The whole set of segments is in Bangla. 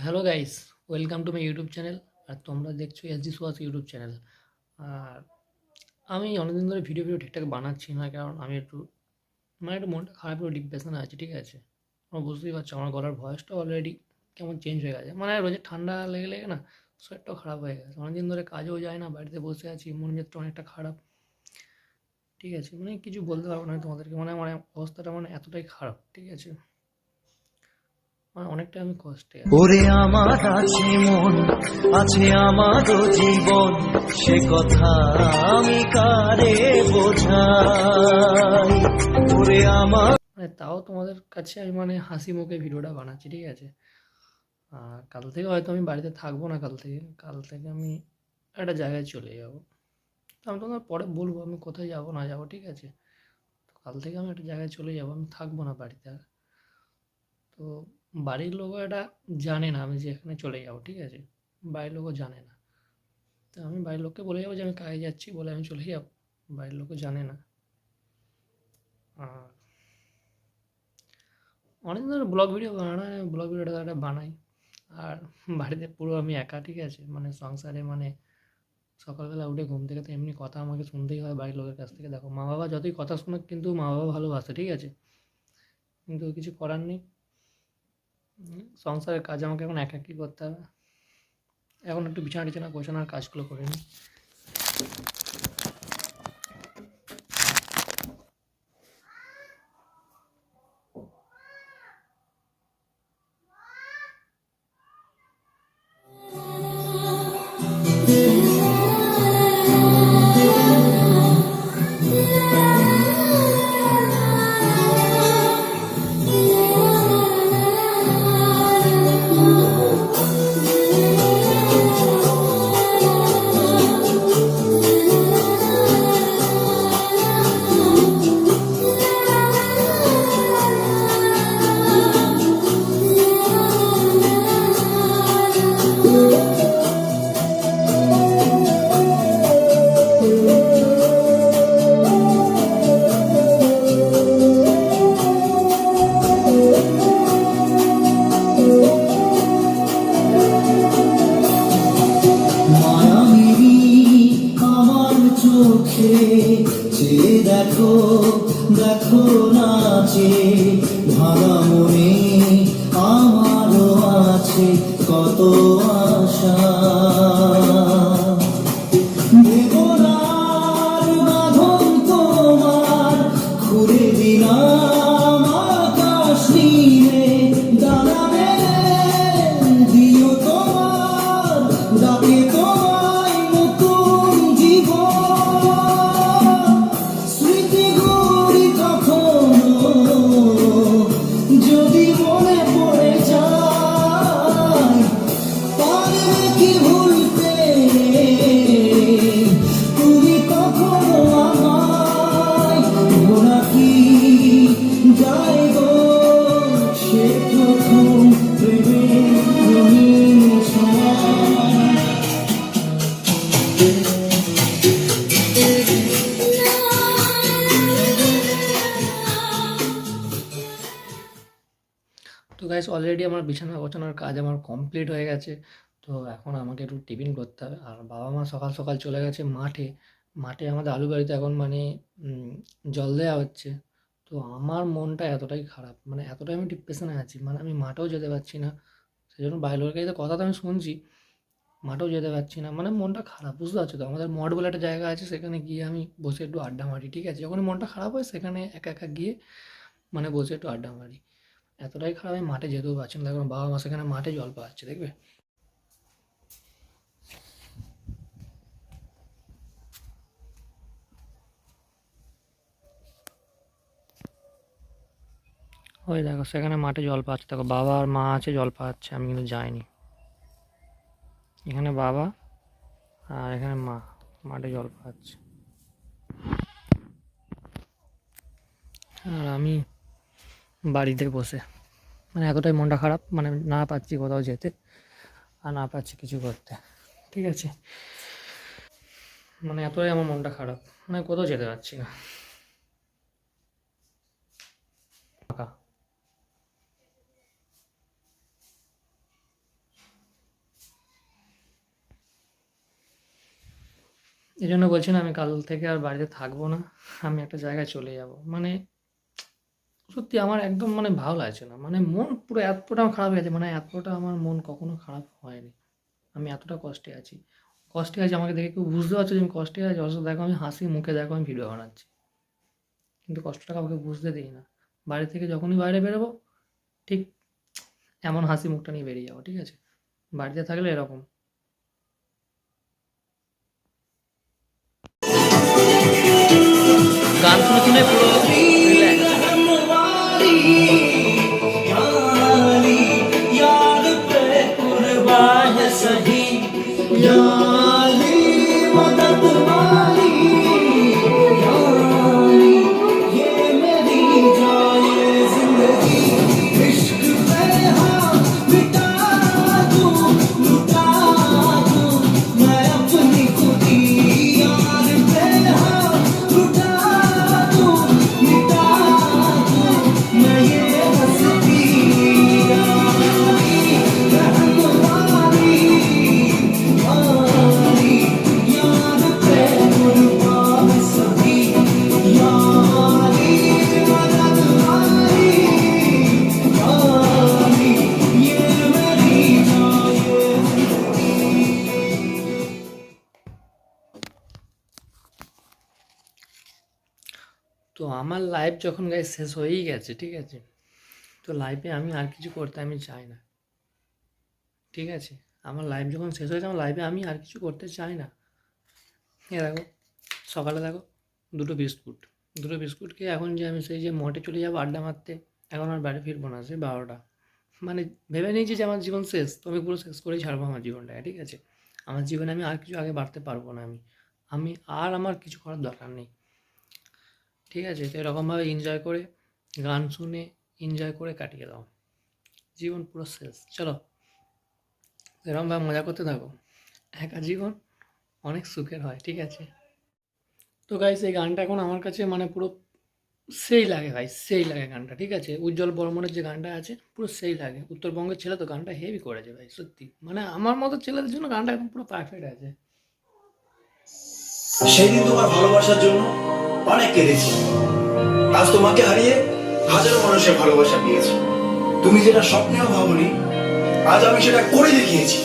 Hello guys, welcome to my YouTube channel. আর তোমরা দেখছো এসজি সোয়াস ইউটিউব চ্যানেল। আর আমি অনেকদিন ধরে ভিডিও ঠিকঠাক বানাচ্ছি না, কারণ আমি একটু মনটা খারাপ, একটু ডিপ্রেশনে আছি। ঠিক আছে, তোমরা বুঝতেই পারছো আমার গলার ভয়েসটা অলরেডি কেমন চেঞ্জ হয়ে গেছে। রোজে ঠান্ডা লেগে লেগে না শরীরটাও খারাপ হয়ে গেছে। অনেকদিন ধরে কাজেও যায় না, বাড়িতে বসে আছি, মন মেজাজটা অনেকটা খারাপ। ঠিক আছে, কিছু বলতে পারবো না তোমাদেরকে। আমার অবস্থাটা এতটাই খারাপ। ঠিক আছে, অনেকটা আমি কষ্টে আছি। ওরে আমার আছে মন, আছে আমারও জীবন, সে কথা আমি কারে বোঝাই। ওরে আমার তাও তোমাদের কাছে আমি হাসি মুখে ভিডিওটা বানাচ্ছি। ঠিক আছে, আর কাল থেকে হয়তো আমি বাড়িতে থাকবো না। কাল থেকে আমি একটা জায়গায় চলে যাব। তো আমি তোমার পরে বলবো আমি কোথায় যাব না যাব। ঠিক আছে, তো কাল থেকে আমি একটা জায়গায় চলে যাব, আমি থাকবো না বাড়িতে আর। তো বাড়ির লোকও এটা জানে না আমি যে এখানে চলে যাব। ঠিক আছে, বাড়ির লোকও জানে না। তো আমি বাড়ির লোককে বলে যাবো যে আমি কাজে যাচ্ছি বলে আমি চলে যাব, বাড়ির লোকও জানে না। আর অনেকদিন ধরে ব্লগ ভিডিওটা একটা বানাই। আর বাড়িতে পুরো আমি একা। ঠিক আছে, সংসারে সকালবেলা উঠে ঘুম থেকে তো এমনি কথা আমাকে শুনতেই হয় বাড়ির লোকের কাছ থেকে। দেখো, মা বাবা যতই কথা শোনাক, কিন্তু মা বাবা ভালোবাসে। ঠিক আছে, কিন্তু কিছু করার নেই। সংসারের কাজ আমাকে এখন একাকী করতে হবে। এখন একটু বিছানা টিছানা গোছানোর কাজগুলো করে নিই। মায়াবী আমার চোখে চেয়ে দেখো, দেখো নাচে ভাঙা মনে আমারও আছে কত আশা। বেদনার বাঁধন তোমার খুলে দিলাম আকাশ নীলে, ডানা মেলে দিও তোমার ডাকে তোমায় নতুন জীবন। স্মৃতি গড়ি কখনো যদি মনে পড়ে যায়, পারবে কি ভুলতে তুমি কখনো আমায়? গোনা কি যায় গো সে প্রথম প্রেমের রঙিন সময়। তো গাইস, অলরেডি আমার বিছানা গোছানোর কাজ আমার কমপ্লিট হয়ে গেছে। তো এখন আমাকে একটু টিফিন করতে হবে। আর বাবা মা সকাল সকাল চলে গেছে মাঠে। মাঠে আমাদের আলু বাড়িতে এখন উম, জল দেওয়া হচ্ছে। তো আমার মনটা এতটাই খারাপ, এতটাই আমি ডিপ্রেশনে আছি, আমি মাঠেও যেতে পারছি না। সেই জন্য বাইরের লোকের কাছে কথা তো আমি শুনছি, মাঠেও যেতে পারছি না। মনটা খারাপ, বুঝতে পারছো তো। আমাদের মঠ বলে একটা জায়গা আছে, সেখানে গিয়ে আমি বসে একটু আড্ডা মারি। ঠিক আছে, যখনই মনটা খারাপ হয় সেখানে একা একা গিয়ে বসে একটু আড্ডা মারি। এতটাই খারাপ, আমি মাঠে যেতেও পারছি না। দেখো, বাবা মা সেখানে মাঠে জল পাচ্ছে, দেখবে। ওই দেখো, সেখানে মাঠে জল পাচ্ছে। দেখো, বাবা আর মা আছে, জল পাচ্ছে, আমি কিন্তু যাইনি। এখানে বাবা আর এখানে মা মাঠে জল পাচ্ছে, আর আমি বাড়িতে বসে। এতটাই মনটা খারাপ, না পাচ্ছি কোথাও যেতে, আর না পাচ্ছি কিছু করতে। ঠিক আছে, এতটাই আমার মনটা খারাপ, কোথাও যেতে পারছি না। ফাঁকা। এই জন্য বলছি না আমি কাল থেকে আর বাড়িতে থাকবো না, আমি একটা জায়গায় চলে যাব। মানে সত্যি আমার একদম মানে ভালো লাগছে না, মানে মন পুরো এতটা খারাপ হয়ে গেছে, মানে এতটা আমার মন কখনো খারাপ হয়নি। আমি এতটা কষ্টে আছি, কষ্টে আছি, আমাকে দেখে কেউ বুঝতে পারছো যে আমি কষ্টে আছি? অথচ দেখো আমি হাসি মুখে দেখো আমি ভিডিও বানাচ্ছি, কিন্তু কষ্টটা কাউকে বুঝতে দিই না। বাড়ি থেকে যখনই বাইরে বেরোবো ঠিক এমন হাসি মুখটা নিয়ে বেরিয়ে যাবো, ঠিক আছে? বাড়িতে থাকলে এরকম। গান শুনে শুনে পুরো রিল্যাক্স। यारी यार पे कुर्बान है सही यारी मदद वाली यारी ये मेरी जाए जिंदगी इश्क पे हाँ मिटा दूं लुटा दूं मैं अपनी खुदी यार पे हाँ लुटा दूं मिटा दूं मैं ये हस्ती यारी रहम वाली यारी यार पे कुर्बान सभी यारी मदद वाली यारी ये मेरी जाए তো আমার লাইফ যখন গাইস শেষ হয়েই গেছে, ঠিক আছে? তো লাইফে আমি আর কিছু করতে আমি চাই না, ঠিক আছে? আমার লাইফ যখন শেষ হয়েছে, আমার লাইফে আমি আর কিছু করতে চাই না। এ দেখো, সকালে দেখো দুটো বিস্কুট খেয়ে এখন যে আমি সেই যে মঠে চলে যাবো আড্ডা মারতে, এখন আর বাড়ি ফিরবো না, সে 12টা। মানে ভেবে নিয়েছি যে আমার জীবন শেষ, তো আমি পুরো শেষ করেই ছাড়বো আমার জীবনটাকে, ঠিক আছে? আমার জীবনে আমি আর কিছু আগে বাড়তে পারবো না, আমি আর আমার কিছু করার দরকার নেই, ঠিক আছে? তো এরকমভাবে এনজয় করে, গান শুনে এনজয় করে কাটিয়ে দাও, জীবন পুরো শেষ। চলো এরকমভাবে মজা করতে থাকো, একা জীবন অনেক সুখের হয়, ঠিক আছে? তো গাইস এই গানটা এখন আমার কাছে মানে পুরো সেই লাগে ভাই, সেই লাগে গানটা, ঠিক আছে? উজ্জ্বল বর্মণের যে গানটা আছে পুরো সেই লাগে। উত্তরবঙ্গের ছেলে তো গানটা হেভি করেছে ভাই, সত্যি মানে আমার মতো ছেলেদের জন্য গানটা একদম পুরো পারফেক্ট আছে। সেদিন তোমার ভালোবাসার জন্য অনেক কেঁদেছি, আজ তোমাকে হারিয়ে হাজারো মানুষের ভালোবাসা পেয়েছি। তুমি যেটা স্বপ্নেও ভাবনি, আজ আমি সেটা করে দেখিয়েছি।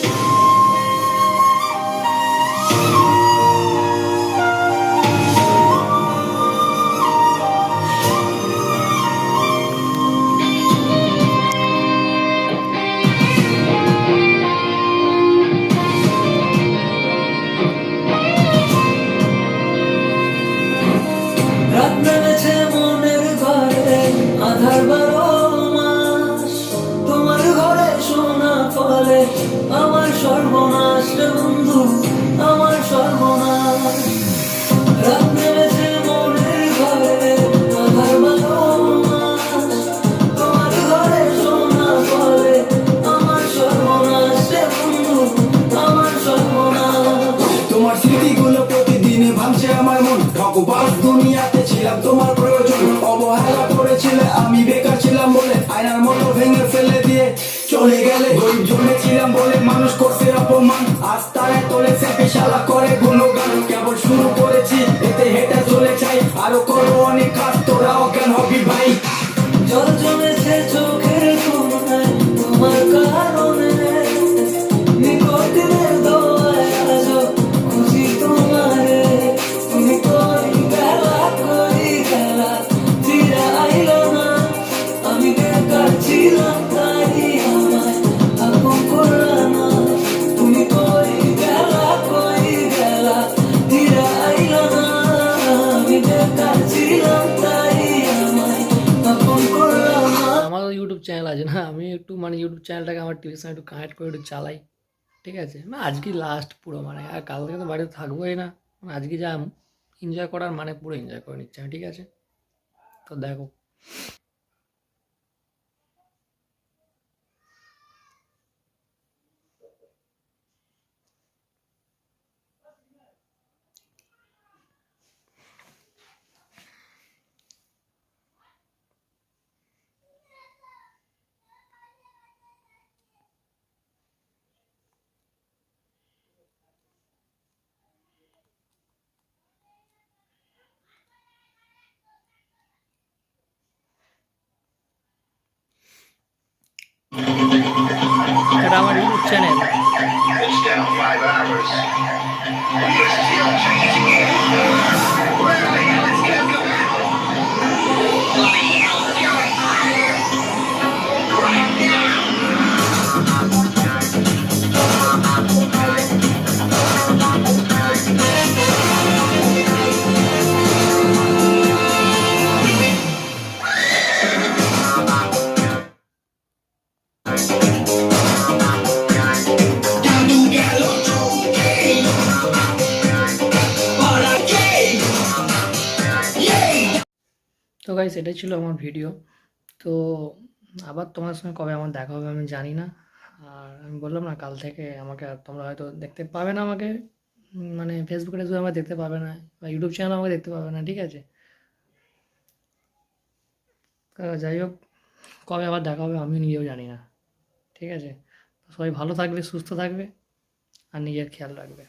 রাত নেমেছে মনের ঘরে আধার 12 মাস তোমার ঘরে সোনা ফলে আমার সর্বনাশ রে বন্ধু আমার সর্বনাশ রাত নেমেছে মনের ঘরে আধার 12 মাস তোমার ঘরে সোনা ফলে আমার সর্বনাশ রে বন্ধু আমার সর্বনাশ তোমার স্মৃতিগুলো প্রতিদিনে ভাঙছে আমার মন। ঠকবাজ দুনিয়াতে ছিলাম তোমার প্রয়োজন, অবহেলা করেছিলে আমি বেকার ছিলাম বলে আয়নার মতো ভেঙে ফেলে দিয়ে চলে গেলে। গরিব জন্মেছিলাম বলে মানুষ করছে অপমান, আজ তারে তোলে সে পেশালা করে গুণগান। কেবল শুরু করেছি এতে হেঁটে চলে চাই, আরো করো অনেক কাজ, তোরা অজ্ঞান হবি ভাই। জল জমেছে চোখের কোণায় তোমার কারণে নিকটের দোয়ায় আজো খুঁজি তোমারে তুমি কই গেলা ফিরে আইলো না আমি বেকার ছিলাম তাই আমায় আপন করলা না তুমি কই গেলা ফিরে আইলো না আমি বেকার ছিলাম তাই আমায় আপন করলা না আমারও ইউটিউব চ্যানেল আছে না, আমি একটু মানে ইউটিউব চ্যানেলটাকে আমার টিভির সঙ্গে একটু কানেক্ট করে একটু চালাই, ঠিক আছে? না আজকে লাস্ট পুরো, মানে আর কাল থেকে তো বাড়িতে থাকবোই না, মানে আজকে যা এনজয় করার মানে পুরো এনজয় করে নিচ্ছি আমি, ঠিক আছে? তো দেখো। এটা আমার YouTube channel. It's down 5 hours. তো গাইস এটাই ছিল আমার ভিডিও। তো আবার তোমার সঙ্গে কবে আমার দেখা হবে আমি জানি না। আর আমি বললাম না, কাল থেকে আমাকে আর তোমরা হয়তো দেখতে পাবে না আমাকে, মানে ফেসবুকে টেসবুকে আমাকে দেখতে পাবে না, বা ইউটিউব চ্যানেল আমাকে দেখতে পাবে না, ঠিক আছে? যাই হোক, কবে আবার দেখা হবে আমি নিজেও জানি না, ঠিক আছে? তো সবাই ভালো থাকবে, সুস্থ থাকবে, আর নিজের খেয়াল রাখবে।